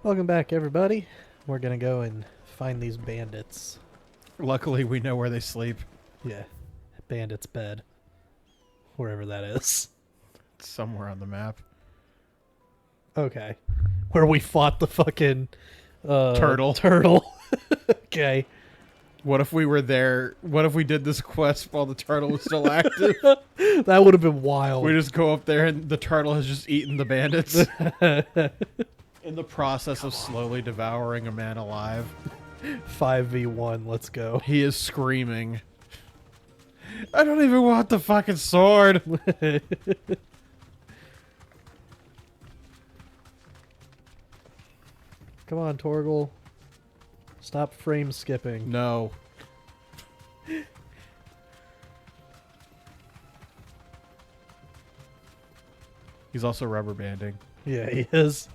Welcome back, everybody. We're gonna go and find these bandits. Luckily, we know where they sleep. Yeah, bandits' bed. Wherever that is. It's somewhere on the map. Okay. Where we fought the fucking... Turtle. Turtle. Okay. What if we were there? What if we did this quest while the turtle was still active? That would have been wild. We just go up there and the turtle has just eaten the bandits. In the process of slowly devouring a man alive. 5v1, let's go. He is screaming. I don't even want the fucking sword. Come on, Torgal. Stop frame skipping. No. He's also rubber banding. Yeah, he is.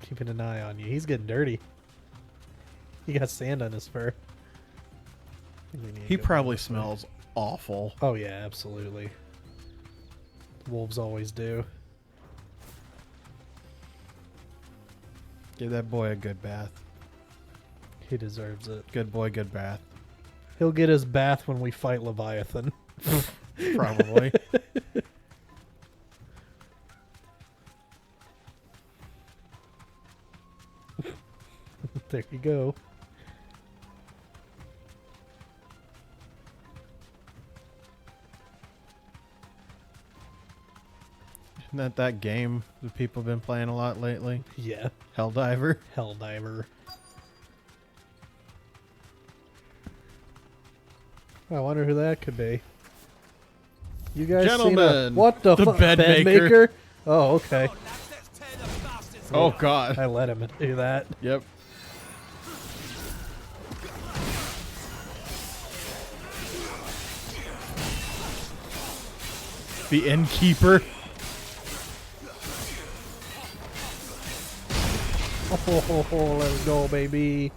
Keeping an eye on you. He's getting dirty. He got sand on his fur. He probably smells awful. Oh yeah, absolutely. Wolves always do. Give that boy a good bath. He deserves it. Good boy, good bath. He'll get his bath when we fight Leviathan. Probably. There you go. Isn't that game that people have been playing a lot lately? Yeah. Helldiver? Helldiver. I wonder who that could be. You guys Gentlemen, what the fuck? bed maker. Oh, okay. Oh, God. I let him do that. Yep. The innkeeper. Oh, let's go, baby.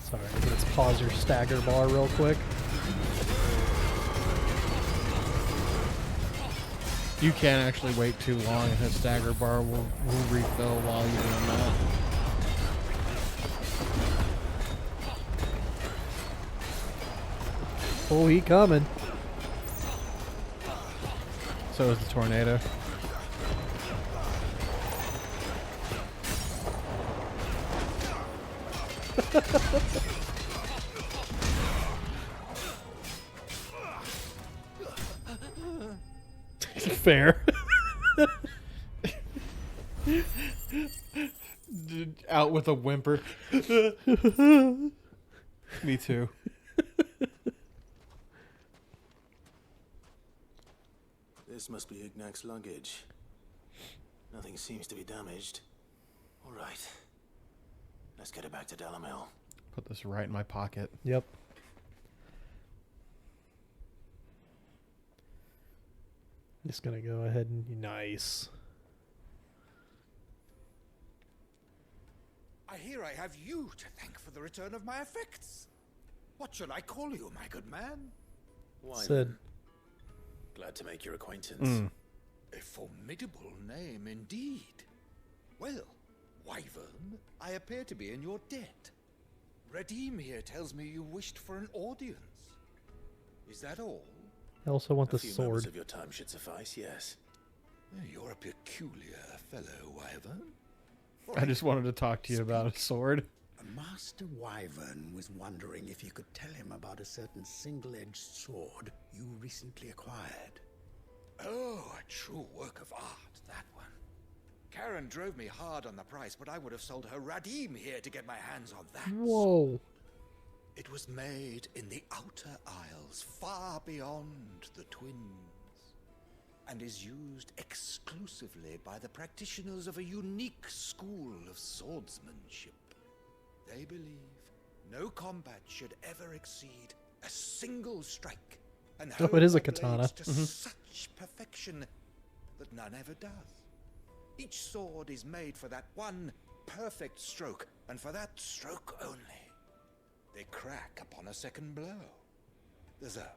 Sorry, let's pause your stagger bar real quick. You can't actually wait too long, and his stagger bar will refill while you're doing that. Oh, he coming. So is the tornado. Fair. Out with a whimper. Me too. This must be Ignac's luggage. Nothing seems to be damaged. All right. Let's get it back to Delamel. Put this right in my pocket. Yep. Just gonna go ahead and nice. I hear I have you to thank for the return of my effects. What shall I call you, my good man? Why Sid. then? Glad to make your acquaintance. A formidable name indeed. Well, Wyvern, I appear to be in your debt. Redeem here tells me you wished for an audience. Is that all? I also want A the few moments sword. of your time should suffice, yes. You're a peculiar fellow, Wyvern. I just wanted to talk to you about a sword. Master Wyvern was wondering if you could tell him about a certain single-edged sword you recently acquired. Oh, a true work of art, that one. Karen drove me hard on the price, but I would have sold her Radim here to get my hands on that. Whoa. It was made in the Outer Isles, far beyond the Twins, and is used exclusively by the practitioners of a unique school of swordsmanship. They believe no combat should ever exceed a single strike, and Oh, it is a hone their katana. blades to such perfection that none ever does. Each sword is made for that one perfect stroke, and for that stroke only. They crack upon a second blow. There's a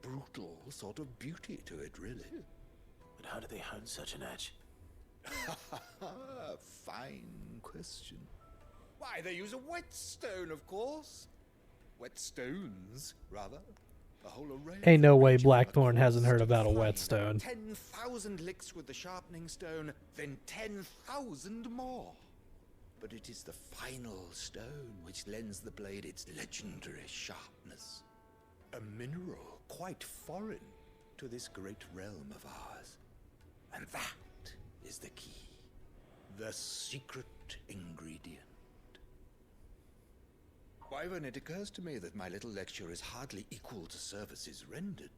brutal sort of beauty to it, really. But how do they hone such an edge? Fine question. Why, they use a whetstone, of course. Whetstones, rather. A whole array. Ain't no way of Blackthorn material hasn't heard about a fine. whetstone. 10,000 licks with the sharpening stone, then 10,000 more. But it is the final stone which lends the blade its legendary sharpness. A mineral quite foreign to this great realm of ours. And that is the key. The secret ingredient. Wyvern, it occurs to me that my little lecture is hardly equal to services rendered.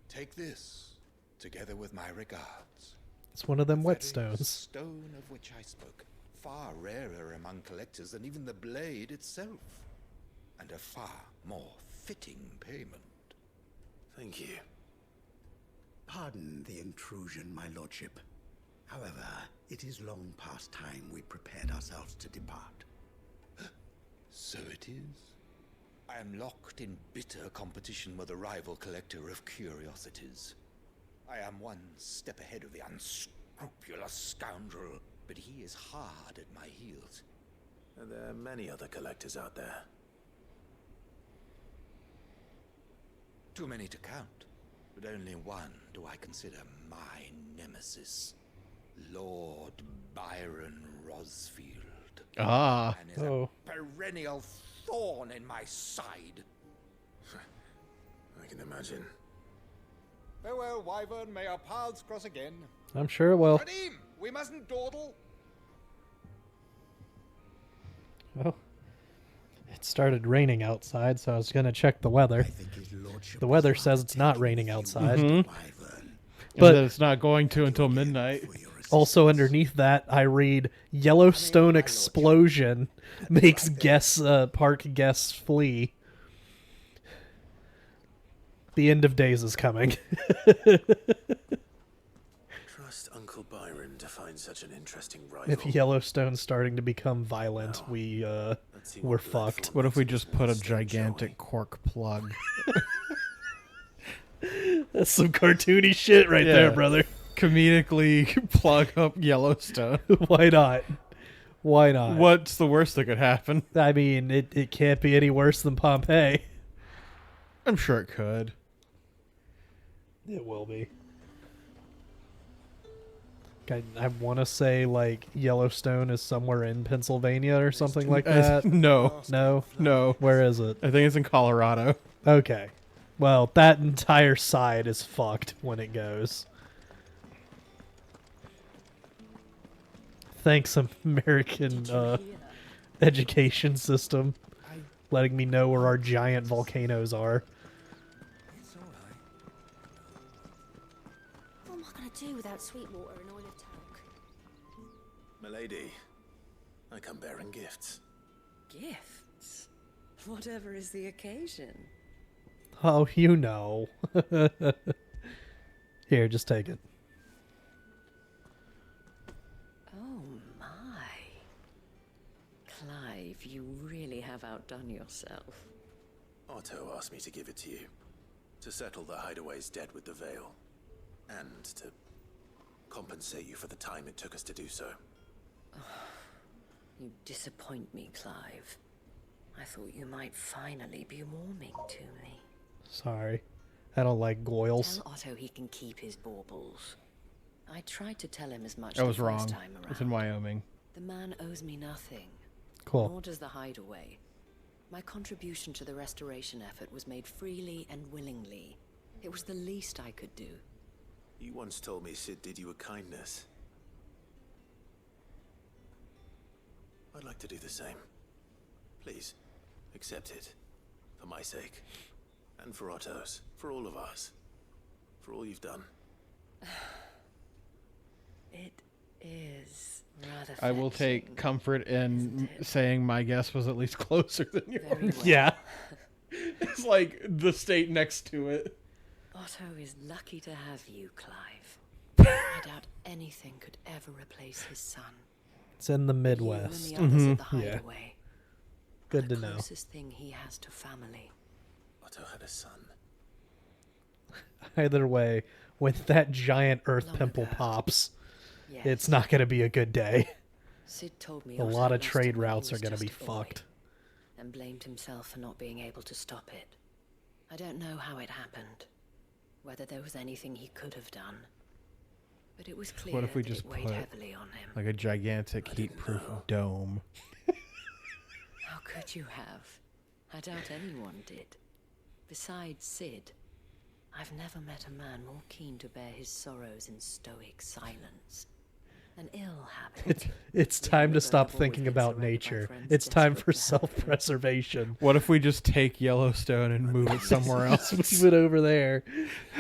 Take this, together with my regards. It's one of them The very whetstones. stone of which I spoke, far rarer among collectors than even the blade itself, and a far more fitting payment. Thank you. Pardon the intrusion, my lordship. However, it is long past time we prepared ourselves to depart. So it is. I am locked in bitter competition with a rival collector of curiosities. I am one step ahead of the unscrupulous scoundrel, but he is hard at my heels. Are there many other collectors out there? Too many to count, but only one do I consider my nemesis. Lord Byron Rosfield. Ah. And is Oh. a perennial thorn in my side. I can imagine. Farewell, Wyvern. May our paths cross again. I'm sure it will. Redeem! We mustn't dawdle. Well, it started raining outside, so I was going to check the weather. I think his lordship The weather was says it's not raining taking outside. you, Mhm. Wyvern. But- And it's not going to until midnight. For your Also assistance. underneath that, I read Yellowstone explosion makes park guests flee. The end of days is coming. Trust Uncle Byron to find such an interesting rival. If Yellowstone's starting to become violent, Now, we're Let's see what fucked. Gladful What if we makes just of this put a stone, shall we? gigantic cork plug? That's some cartoony shit right there, Yeah. brother. Comedically plug up Yellowstone. Why not? Why not? What's the worst that could happen? I mean, it can't be any worse than Pompeii. I'm sure it could. It will be. I want to say, like, Yellowstone is somewhere in Pennsylvania or something like that. No. No? No. Where is it? I think it's in Colorado. Okay. Well, that entire side is fucked when it goes. Thanks, American education system, letting me know where our giant volcanoes are. It's all right. What am I going to do without sweet water and oil of talc? Milady, I come bearing gifts. Gifts? Whatever is the occasion. Oh, you know. Here, just take it. Oh my. Clive, you really have outdone yourself. Otto asked me to give it to you. To settle the Hideaway's debt with the Veil. And to compensate you for the time it took us to do so. You disappoint me, Clive. I thought you might finally be warming to me. Sorry. I don't like goils. Tell Otto he can keep his baubles. I tried to tell him as much I was the wrong. first time around. It's in Wyoming. The man owes me nothing. Cool. Nor does the Hideaway. My contribution to the restoration effort was made freely and willingly. It was the least I could do. You once told me Sid did you a kindness. I'd like to do the same. Please, accept it. For my sake. And for Otto's. For all of us. For all you've done. It is rather I will take fetching, comfort in isn't it? saying my guess was at least closer than yours. Very well. Yeah. It's like the state next to it. Otto is lucky to have you, Clive. I doubt anything could ever replace his son. It's in the You Midwest. and the others at the yeah. hideaway. Good the to know. closest thing he has to family. Otto had a son. Either way, when that giant earth Long pimple ago. pops, Yes. it's not going to be a good day. Sid told me A Otto lot of lost trade him when he routes are was going to be just a boy, fucked. and blamed himself for not being able to stop it. I don't know how it happened, whether there was anything he could have done, but it was clear What if we that just it weighed put, heavily on him. Like a gigantic heat-proof dome. How could you have? I doubt anyone did. Besides Sid, I've never met a man more keen to bear his sorrows in stoic silence. An ill habit. It's time to stop thinking about nature. It's time for self-preservation. What if we just take Yellowstone and move it somewhere else? Move it over there.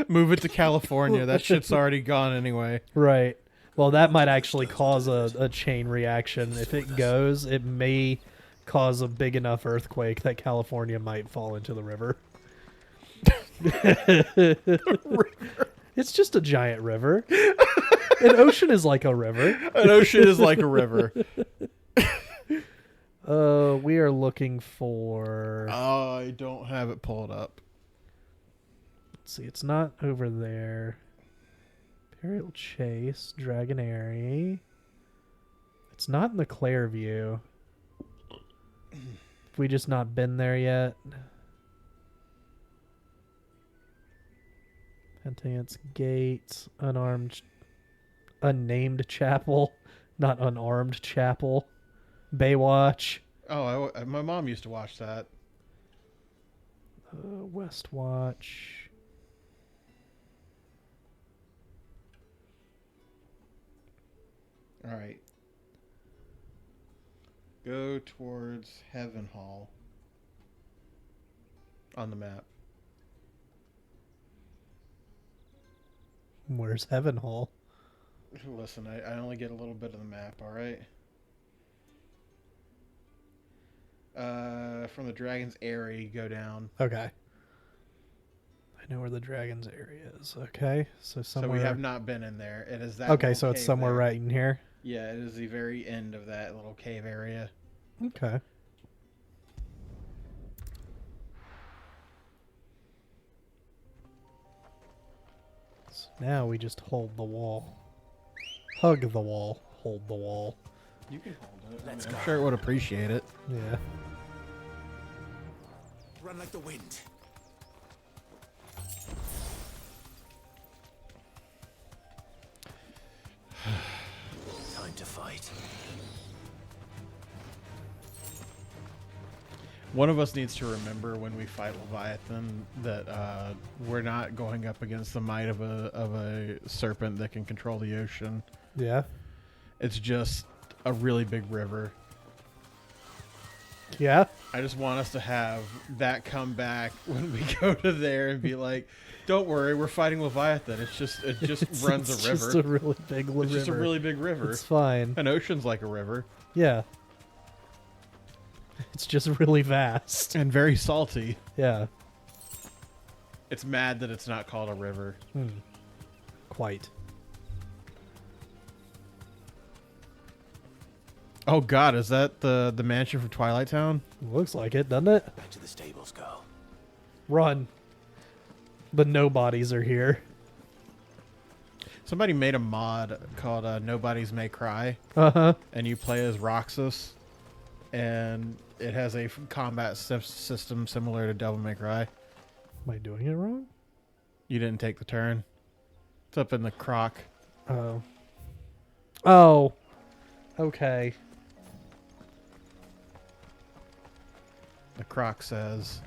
Move it to California. That shit's already gone anyway. Right. Well, that might actually cause a chain reaction. If it goes, it may cause a big enough earthquake that California might fall into the river. It's just a giant river. An ocean is like a river. An ocean is like a river. We are looking for... I don't have it pulled up. Let's see, it's not over there. Imperial Chase, Dragonary. It's not in the Clairview. Have we just not been there yet? Pentance Gate, unnamed chapel, not unarmed chapel. Baywatch. Oh, my mom used to watch that. Westwatch. All right. Go towards Heaven Hall on the map. Where's Heaven Hall? Listen, I only get a little bit of the map, all right? From the Dragon's Eyrie, go down. Okay. I know where the Dragon's area is. Okay, so somewhere... So we have not been in there. It is that Okay, little so it's cave somewhere there. right in here. Yeah, it is the very end of that little cave area. Okay. So now we just hold the wall. Hug the wall. Hold the wall. You can hold it. I'm sure it would appreciate it. Yeah. Run like the wind. Time to fight. One of us needs to remember when we fight Leviathan that we're not going up against the might of a serpent that can control the ocean. Yeah. It's just a really big river. Yeah. I just want us to have that come back when we go to there and be like, "Don't worry, we're fighting Leviathan. It just runs It's a river. just a really big river. It's just a really big river. It's fine. An ocean's like a river Yeah. It's just really vast. and very salty. Yeah. It's mad that it's not called a river. Quite. Oh God, is that the mansion from Twilight Town? Looks like it, doesn't it? Back to the stables, go. Run. The nobodies are here. Somebody made a mod called Nobody's May Cry, Uh-huh. and you play as Roxas, and it has a combat system similar to Devil May Cry. Am I doing it wrong? You didn't take the turn. It's up in the croc. Oh. Oh. Okay. The croc says.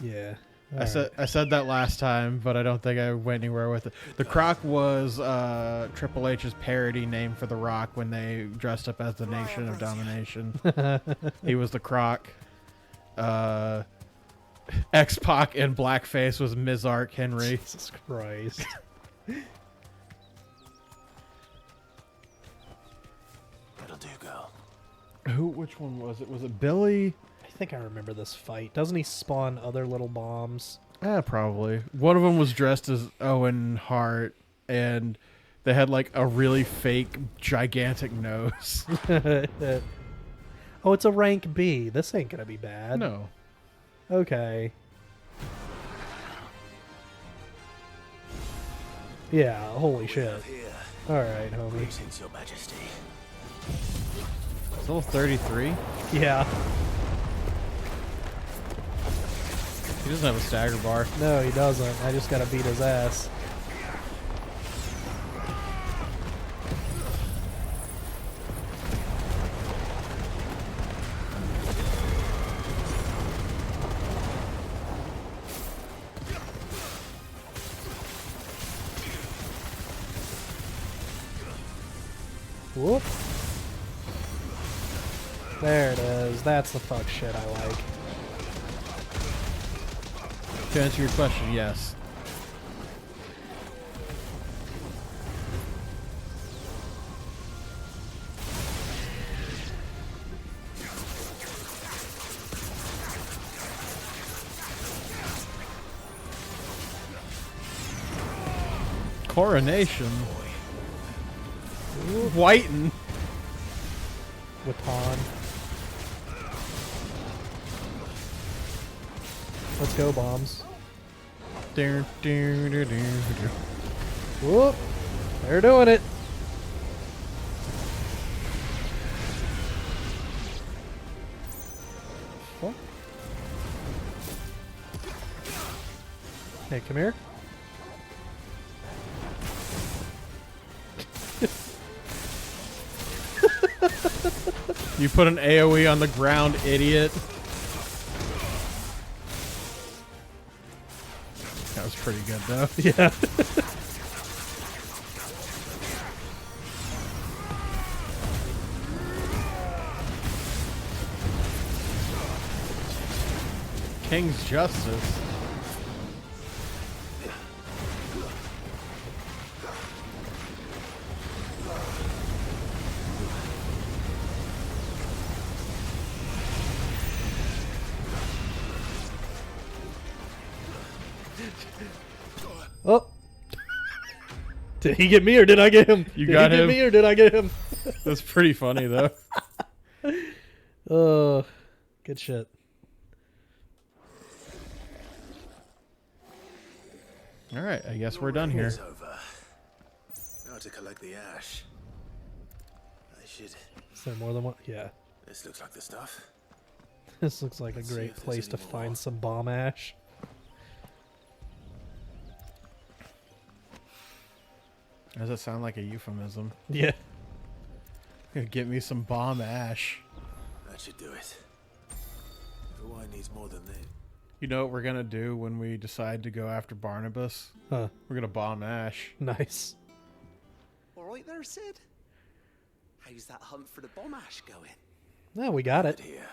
Yeah. I said that last time, but I don't think I went anywhere with it. The Croc was Triple H's parody name for The Rock when they dressed up as the Nation of Domination. He was the Croc. X-Pac in blackface was Mizark Henry. Jesus Christ. That'll do, girl. Which one was it? Was it Billy? I think I remember this fight. Doesn't he spawn other little bombs? Probably. One of them was dressed as Owen Hart, and they had like a really fake, gigantic nose. Oh, it's a rank B. This ain't gonna be bad. No. Okay. Yeah, holy shit. Here. Alright, homie. Greetings, Your Majesty. It's level 33. Yeah. He doesn't have a stagger bar. No, he doesn't. I just gotta beat his ass. Whoop. There it is. That's the fuck shit I like. To answer your question, yes. Coronation. Whiten. Watan. Let's go, bombs. Whoop. They're doing it. What? Hey, come here. You put an AoE on the ground, idiot. That was pretty good, though. Yeah. King's Justice. Oh. Did he get me or did I get him? You did got he him. Get me or did I get him? That's pretty funny, though. Good shit. All right, I guess we're done Reign here. is over. Now to collect the ash. I should. Is there more than one? Yeah. This looks like the stuff. This looks like a Let's see great if there's place to any more. find some bomb ash. Does that sound like a euphemism? Yeah. Get me some bomb ash. That should do it. The wine needs more than this. You know what we're gonna do when we decide to go after Barnabas? Huh. We're gonna bomb Ash. Nice. All right there, Sid? How's that hunt for the bomb ash going? No, we got it. Here.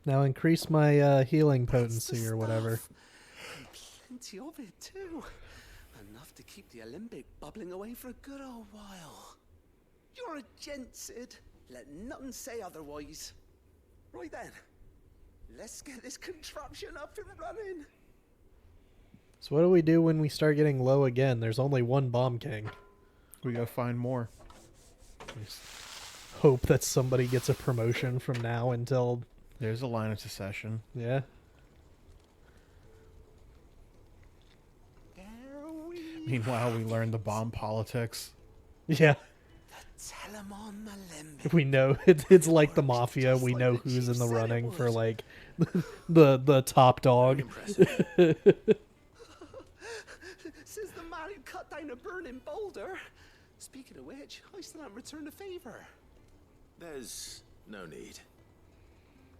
Now increase my healing That's the potency or whatever. stuff. And plenty of it, too. Enough to keep the Alembic bubbling away for a good old while. You're a gent, Sid. Let nothing say otherwise. Right then. Let's get this contraption up and running. So what do we do when we start getting low again? There's only one bomb king. We gotta find more. Just hope that somebody gets a promotion from now until... There's a line of secession. Yeah. There we Meanwhile, we learn the bomb politics. Yeah. Telemon Alembic. We know it's like the mafia. We know who's in the running for like the top dog. Impressive. Says the man who cut down a burning boulder. Speaking of which, I still haven't returned the favor. There's no need.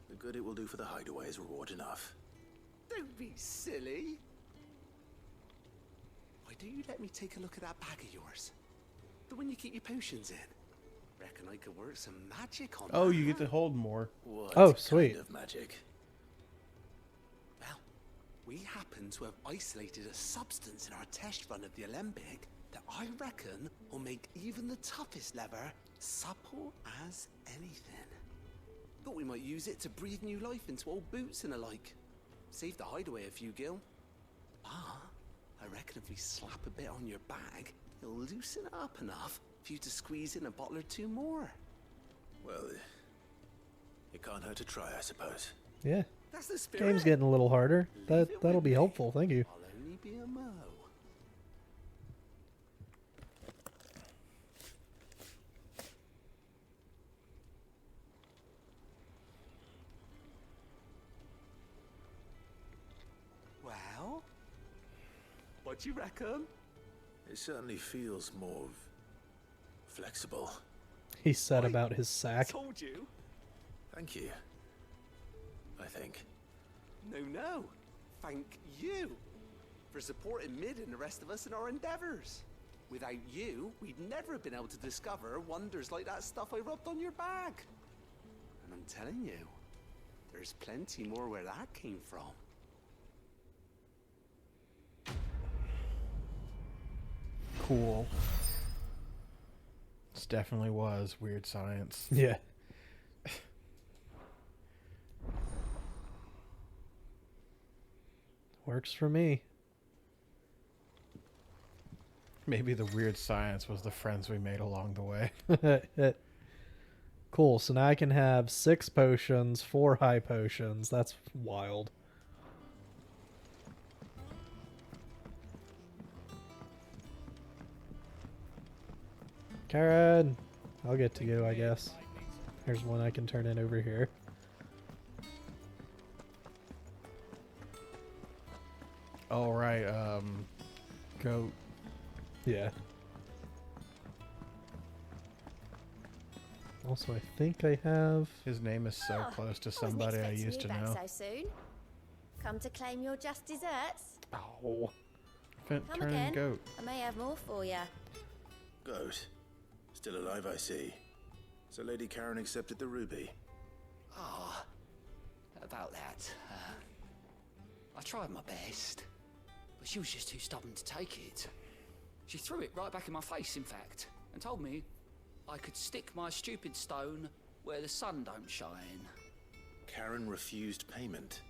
The good it will do for the hideaway is reward enough. Don't be silly. Why don't you let me take a look at that bag of yours? The one you keep your potions in. Reckon I could work some magic on Oh, that, you get huh? to hold more. What Oh, sweet. kind of magic? Well, we happen to have isolated a substance in our test run of the Alembic that I reckon will make even the toughest lever supple as anything. Thought we might use it to breathe new life into old boots and the like. Save the hideaway a few gil. Ah, I reckon if we slap a bit on your bag, it'll loosen it up enough for you to squeeze in a bottle or two more. Well, it can't hurt to try, I suppose. Yeah. That's the spirit. Game's getting a little harder. Leave it That'll with be me. helpful. Thank you. I'll only be a mo. Well, what do you reckon? It certainly feels more flexible. He said I about his sack. Told you. Thank you. I think. No. Thank you for supporting Mid and the rest of us in our endeavors. Without you, we'd never have been able to discover wonders like that stuff I rubbed on your bag. And I'm telling you, there's plenty more where that came from. Cool. This definitely was weird science. Yeah. Works for me. Maybe the weird science was the friends we made along the way. Cool. So now I can have 6 potions, 4 high potions. That's wild. Karen, I'll get to you, I guess. Here's one I can turn in over here. All right, goat. Yeah. Also, I think I have... His name is so close to somebody I used to know. So soon. Come to claim your just desserts? Oh. Come Turn again. goat. I may have more for you. Goat. Still alive, I see. So Lady Karen accepted the ruby. Ah, about that. I tried my best, but she was just too stubborn to take it. She threw it right back in my face, in fact, and told me I could stick my stupid stone where the sun don't shine. Karen refused payment.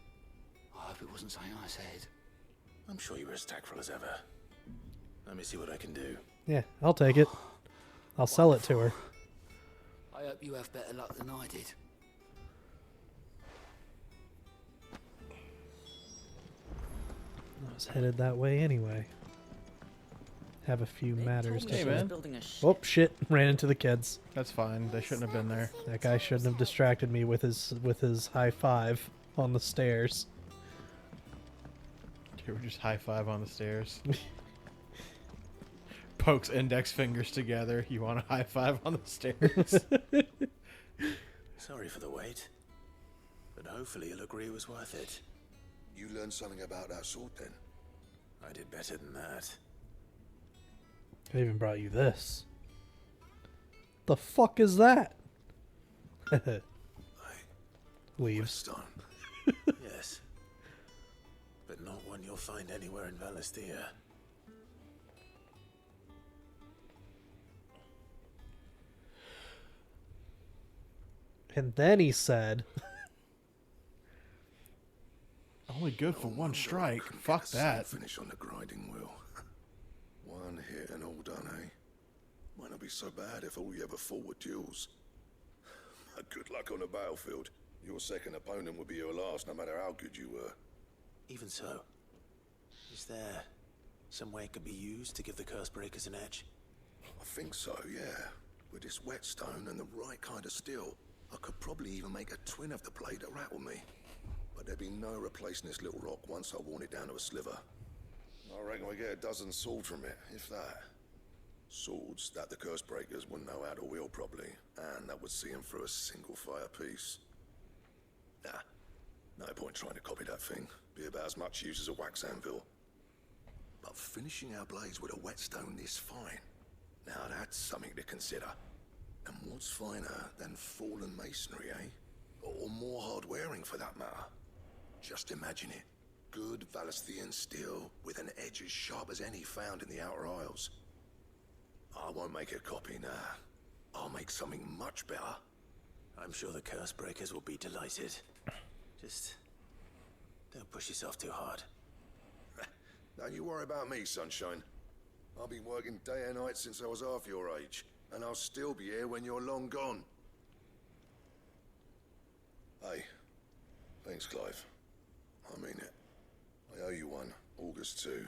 I hope it wasn't something I said. I'm sure you were as tactful as ever. Let me see what I can do. Yeah, I'll take it. I'll sell it to her. I hope you have better luck than I did. I was headed that way anyway. Have a few matters to Hey, say. man. Oh shit! Ran into the kids. That's fine. They shouldn't have been there. That guy shouldn't have distracted me with his high five on the stairs. You were just high five on the stairs. Pokes index fingers together. You want a high five on the stairs? Sorry for the wait. But hopefully you'll agree it was worth it. You learned something about that sword then? I did better than that. I even brought you this. The fuck is that? Leaves. Stone. Yes. But not one you'll find anywhere in Valisthea. And then he said, Only good for one strike. Fuck that. Finish on the grinding wheel. One hit and all done, eh? Might not be so bad if all you ever fought were duels. Good luck on the battlefield. Your second opponent would be your last, no matter how good you were. Even so, is there some way it could be used to give the curse breakers an edge? I think so, yeah. With this whetstone and the right kind of steel, I could probably even make a twin of the blade that rattled me. But there'd be no replacing this little rock once I worn it down to a sliver. I reckon we get a dozen swords from it, if that. Swords that the curse breakers wouldn't know how to wield properly, and that would see them through a single fire piece. Nah, no point trying to copy that thing. Be about as much use as a wax anvil. But finishing our blades with a whetstone this fine, now that's something to consider. And what's finer than fallen masonry, eh? Or more hard-wearing, for that matter. Just imagine it. Good Valisthian steel with an edge as sharp as any found in the Outer Isles. I won't make a copy now. I'll make something much better. I'm sure the curse breakers will be delighted. Just don't push yourself too hard. Don't you worry about me, Sunshine. I've been working day and night since I was half your age, and I'll still be here when you're long gone. Hey, thanks, Clive. I mean it. I owe you one. August too.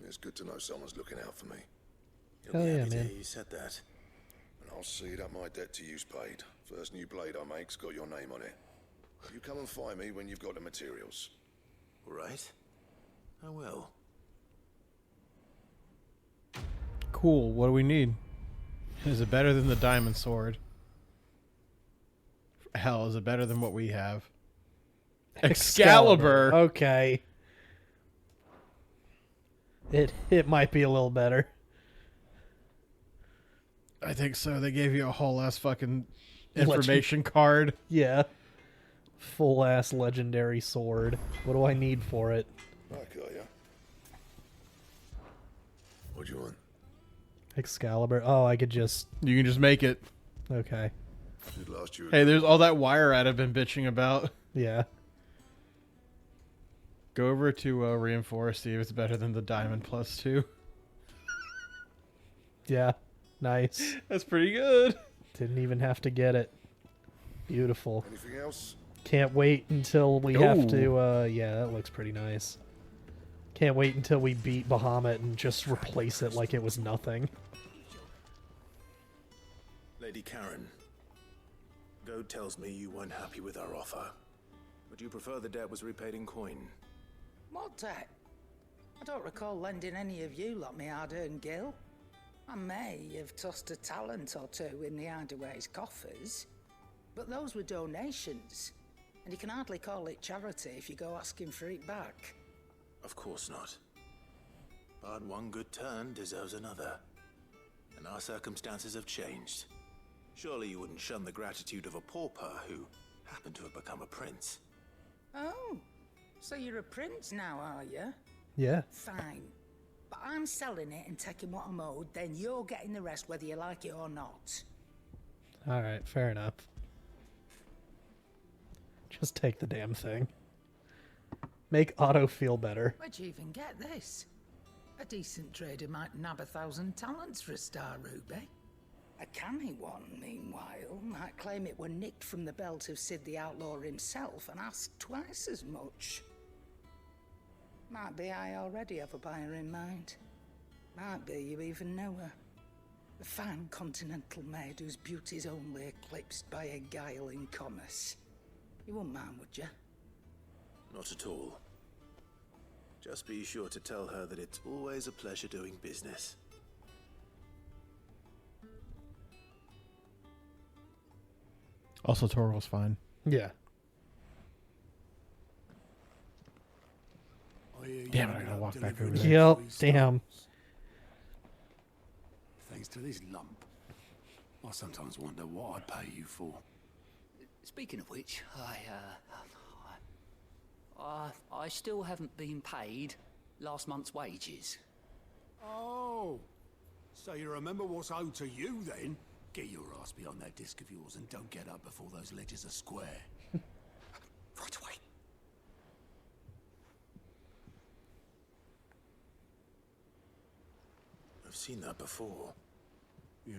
It's good to know someone's looking out for me. You'll Hell be yeah, happy to man. hear you said that. And I'll see that my debt to you's paid. First new blade I make's got your name on it. You come and find me when you've got the materials. All right. I will. Cool. What do we need? Is it better than the diamond sword? Hell, is it better than what we have? Excalibur. Okay. It might be a little better. I think so. They gave you a whole ass fucking information card. Yeah. Full ass legendary sword. What do I need for it? I got ya. What do you want? Excalibur. Oh, I could just. You can just make it. Okay. Should last you. Hey, there's all that wire I've been bitching about. Yeah. Go over to reinforce, see if it's better than the diamond +2. Yeah. Nice. That's pretty good. Didn't even have to get it. Beautiful. Anything else? Can't wait until we have Ooh. to, yeah, that looks pretty nice. Can't wait until we beat Bahamut and just replace it like it was nothing. Lady Karen, Goad tells me you weren't happy with our offer. Would you prefer the debt was repaid in coin? What debt? I don't recall lending any of you lot me hard-earned gil. I may have tossed a talent or two in the Hideaway's coffers, but those were donations, and you can hardly call it charity if you go asking for it back. Of course not. But one good turn deserves another. And our circumstances have changed. Surely you wouldn't shun the gratitude of a pauper who happened to have become a prince. Oh, so you're a prince now, are you? Yeah. Fine. But I'm selling it and taking what I'm owed, then you're getting the rest whether you like it or not. Alright, fair enough. Just take the damn thing. Make Otto feel better. Where'd you even get this? A decent trader might nab 1,000 talents for a star ruby. A canny one, meanwhile, might claim it were nicked from the belt of Sid the Outlaw himself and ask twice as much. Might be I already have a buyer in mind. Might be you even know her. A fine continental maid whose beauty's only eclipsed by a guile in commerce. You wouldn't mind, would you? Not at all. Just be sure to tell her that it's always a pleasure doing business. Also, Torgal's fine. Yeah. Damn it, I gotta walk back over there. Yep, damn. Thanks to this lump. I sometimes wonder what I'd pay you for. Speaking of which, I still haven't been paid last month's wages. Oh, so you remember what's owed to you then? Get your ass behind that disc of yours and don't get up before those ledgers are square. Right away. I've seen that before. Yeah,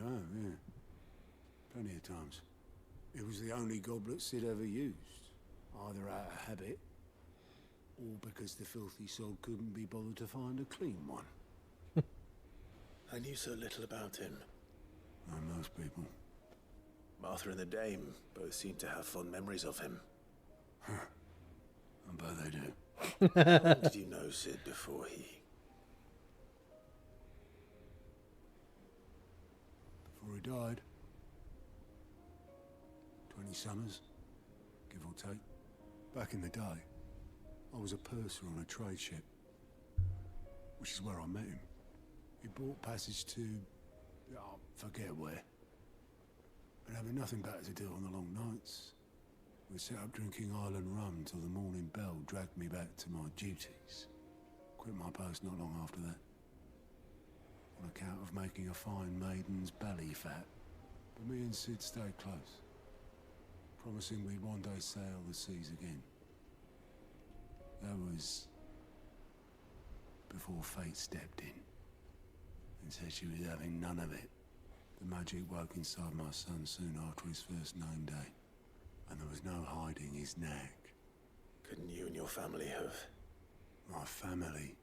plenty of times. It was the only goblet Sid ever used, either out of habit or because the filthy soul couldn't be bothered to find a clean one. I knew so little about him. Like most people. Martha and the Dame both seem to have fond memories of him. I bet they do. How long did you know Sid before he... Before he died. 20 summers, give or take. Back in the day, I was a purser on a trade ship, which is where I met him. He bought passage to, forget where. But having nothing better to do on the long nights, we set up drinking island rum till the morning bell dragged me back to my duties. Quit my post not long after that, on account of making a fine maiden's belly fat. But me and Sid stayed close. promising we'd one day sail the seas again. That was before fate stepped in and said she was having none of it. The magic woke inside my son soon after his first name day, and there was no hiding his knack. Couldn't you and your family have? My family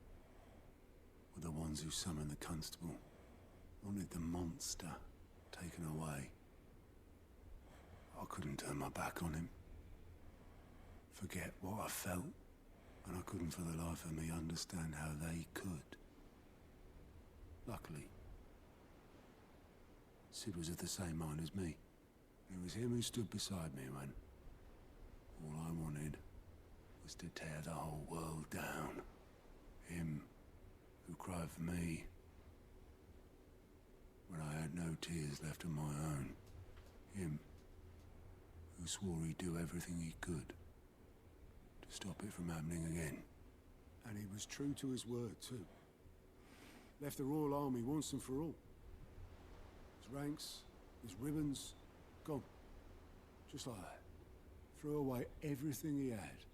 were the ones who summoned the constable, wanted the monster taken away. I couldn't turn my back on him, forget what I felt, and I couldn't for the life of me understand how they could. Luckily, Sid was of the same mind as me. It was him who stood beside me when all I wanted was to tear the whole world down. Him who cried for me when I had no tears left of my own. Him who swore he'd do everything he could to stop it from happening again. And he was true to his word, too. Left the Royal Army once and for all. His ranks, his ribbons, gone. Just like that. Threw away everything he had.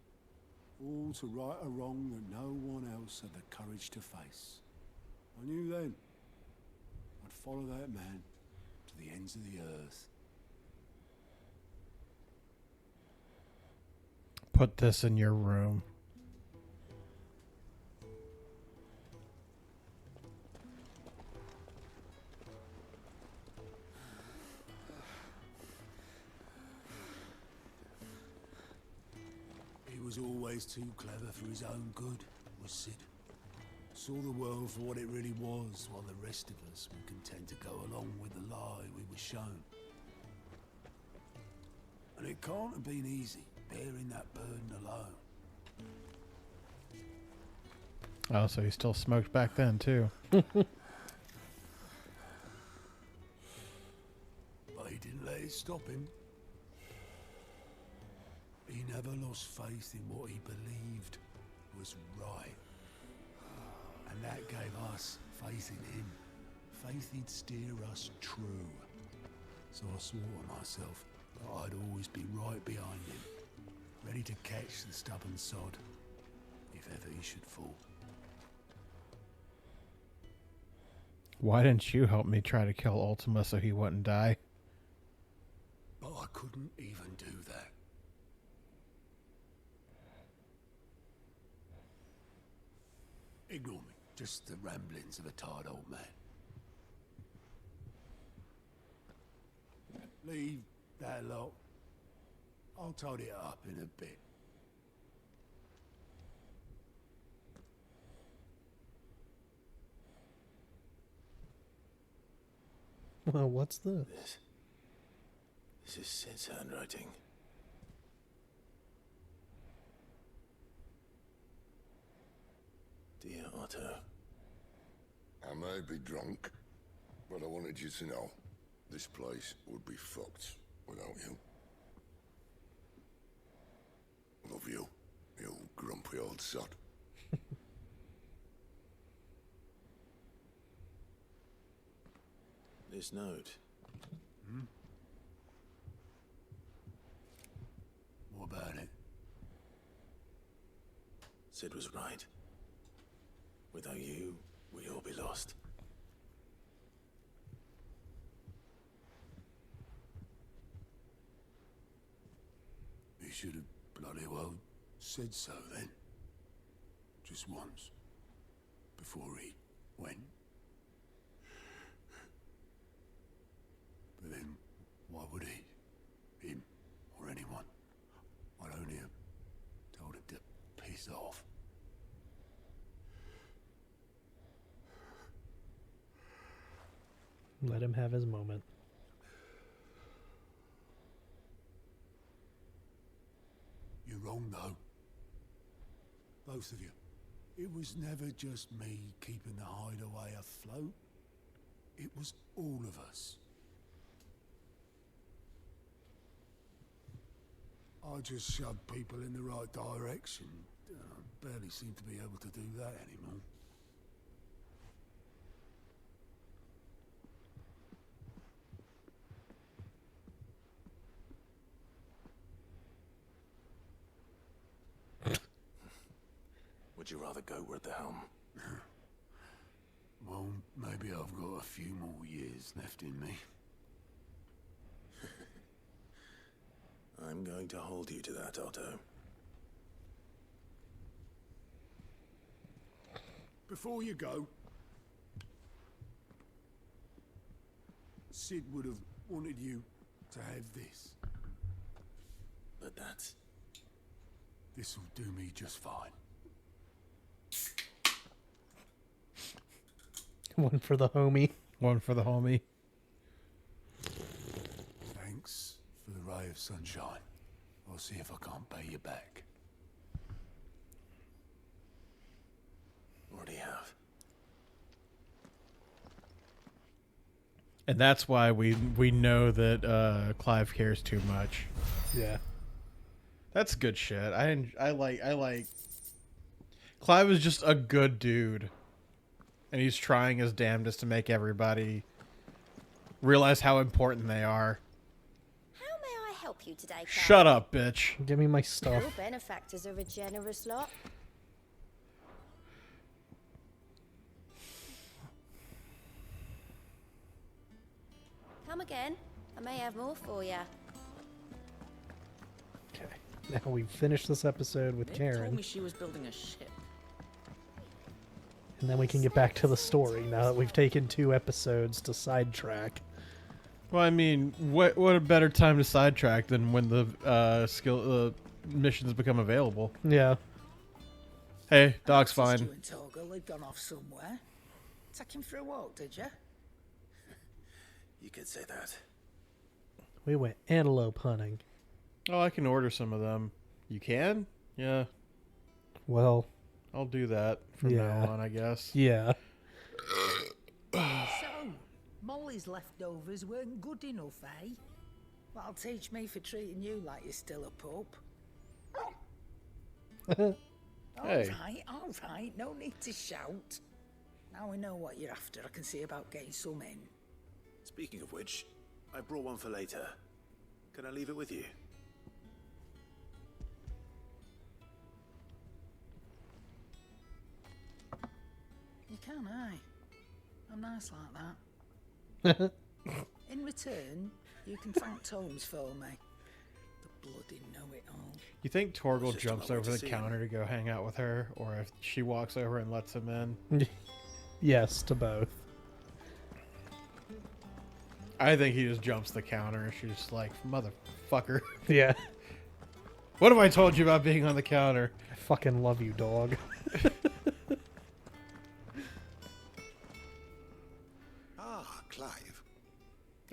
All to right a wrong that no one else had the courage to face. I knew then I'd follow that man to the ends of the earth. Put this in your room. He was always too clever for his own good, was Sid. Saw the world for what it really was, while the rest of us were content to go along with the lie we were shown. And it can't have been easy, bearing that burden alone. Oh, so he still smoked back then, too. But he didn't let it stop him. He never lost faith in what he believed was right. And that gave us faith in him. Faith he'd steer us true. So I swore to myself that I'd always be right behind him, ready to catch the stubborn sod, if ever he should fall. Why didn't you help me try to kill Ultima so he wouldn't die? But I couldn't even do that. Ignore me. Just the ramblings of a tired old man. Leave that lot. I'll tidy it up in a bit. Well, what's this? This is Sid's handwriting. Dear Otto. I may be drunk, but I wanted you to know this place would be fucked without you. Love you, you grumpy old sod. This note. What about it? Sid was right. Without you, we'd all be lost. He should have bloody well said so then. Just once. Before he went. But then, why would he? Him, or anyone? I'd only have told him to piss off. Let him have his moment. You're wrong, though. Both of you. It was never just me keeping the hideaway afloat. It was all of us. I just shoved people in the right direction. I barely seem to be able to do that anymore. would you rather go with the helm? Well, maybe I've got a few more years left in me. I'm going to hold you to that, Otto. Before you go, Sid would have wanted you to have this. But This'll do me just fine. One for the homie. One for the homie. Thanks for the ray of sunshine. I'll see if I can't pay you back. what do you have? And that's why we know that Clive cares too much. Yeah. That's good shit. I like Clive is just a good dude. And he's trying his damnedest to make everybody realize how important they are. How may I help you today, Clive? Shut up, bitch. Give me my stuff. Your benefactors are a generous lot. Come again. I may have more for you. Okay. Now we've finished this episode with Nick Karen. told me she was building a ship. And then we can get back to the story now that we've taken 2 episodes to sidetrack. Well, I mean, what a better time to sidetrack than when the missions become available. Yeah. Hey, dog's You fine. and Torgal had gone off somewhere. Take him for a walk, did you? You could say that. We went antelope hunting. Oh, I can order some of them. You can? Yeah, Well, I'll do that from Yeah. now on, I guess. yeah. So, Molly's leftovers weren't good enough, eh? That'll teach me for treating you like you're still a pup. Hey. All right, no need to shout. Now we know what you're after. I can see about getting some in. Speaking of which, I brought one for later. Can I leave it with you? You can, eh? I'm nice like that. In return, you can thank Tomes for me. The bloody know-it-all. You think Torgal just jumps on my way over to the see counter to go hang out with her, or if she walks over and lets him in? Yes to both. I think he just jumps the counter and she's just like, motherfucker. Yeah. What have I told you about being on the counter? I fucking love you, dog. Ah, Clive.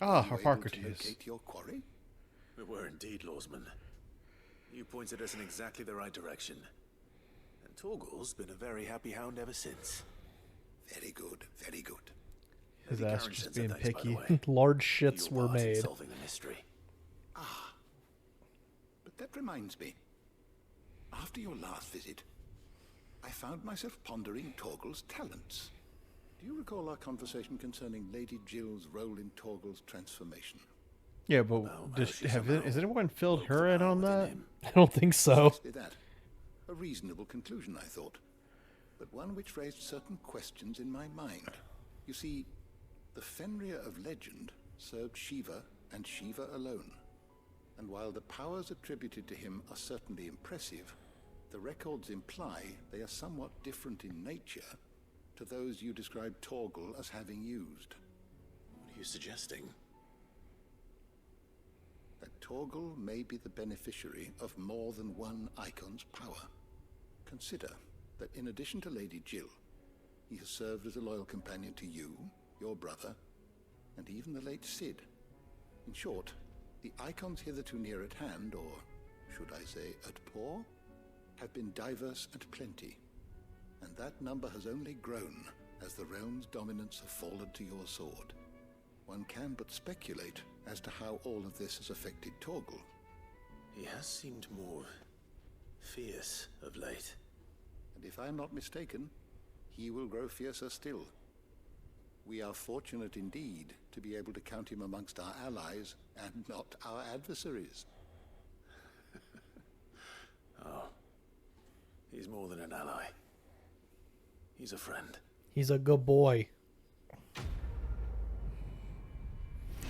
Ah, Were you able to Harpocrates. locate your quarry? We were indeed, Lawsman. You pointed us in exactly the right direction. And Torgal's been a very happy hound ever since. Very good, very good. His Lady ass Karen just sends her being thanks, by the picky. way, Large for shits your were part in made. solving the mystery. But that reminds me. After your last visit, I found myself pondering Torgal's talents. Do you recall our conversation concerning Lady Jill's role in Torgal's transformation? Yeah, but Well, how she has somehow anyone filled woke her the in power on within that? him. I don't think so. Precisely that. A reasonable conclusion, I thought, but one which raised certain questions in my mind. You see, the Fenrir of legend served Shiva and Shiva alone. And while the powers attributed to him are certainly impressive, the records imply they are somewhat different in nature to those you described Torgal as having used. What are you suggesting? That Torgal may be the beneficiary of more than one icon's power. Consider that in addition to Lady Jill, he has served as a loyal companion to you, your brother, and even the late Sid. In short, the icons hitherto near at hand, or should I say at paw, have been diverse and plenty, and that number has only grown as the realm's dominance have fallen to your sword. One can but speculate as to how all of this has affected Torgal. He has seemed more fierce of late. And if I'm not mistaken, he will grow fiercer still. We are fortunate indeed to be able to count him amongst our allies and not our adversaries. Oh, he's more than an ally. He's a friend. He's a good boy.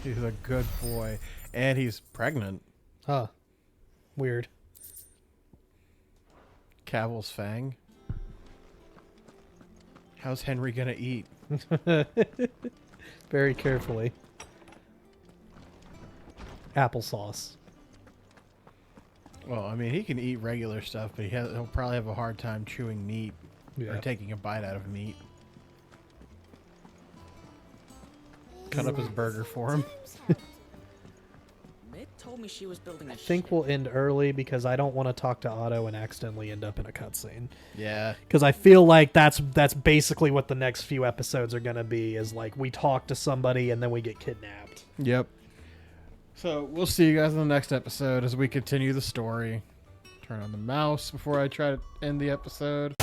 He's a good boy. And he's pregnant. Huh. Weird. Cavill's fang. How's Henry gonna eat? Very carefully. Applesauce. Well, I mean, he can eat regular stuff, but he'll probably have a hard time chewing meat or taking a bite out of meat. Cut up his burger for him. Mid told me she was building a I think we'll end early because I don't want to talk to Otto and accidentally end up in a cutscene. Yeah. Because I feel like that's basically what the next few episodes are going to be, is like we talk to somebody and then we get kidnapped. Yep. So we'll see you guys in the next episode as we continue the story. Turn on the mouse before I try to end the episode.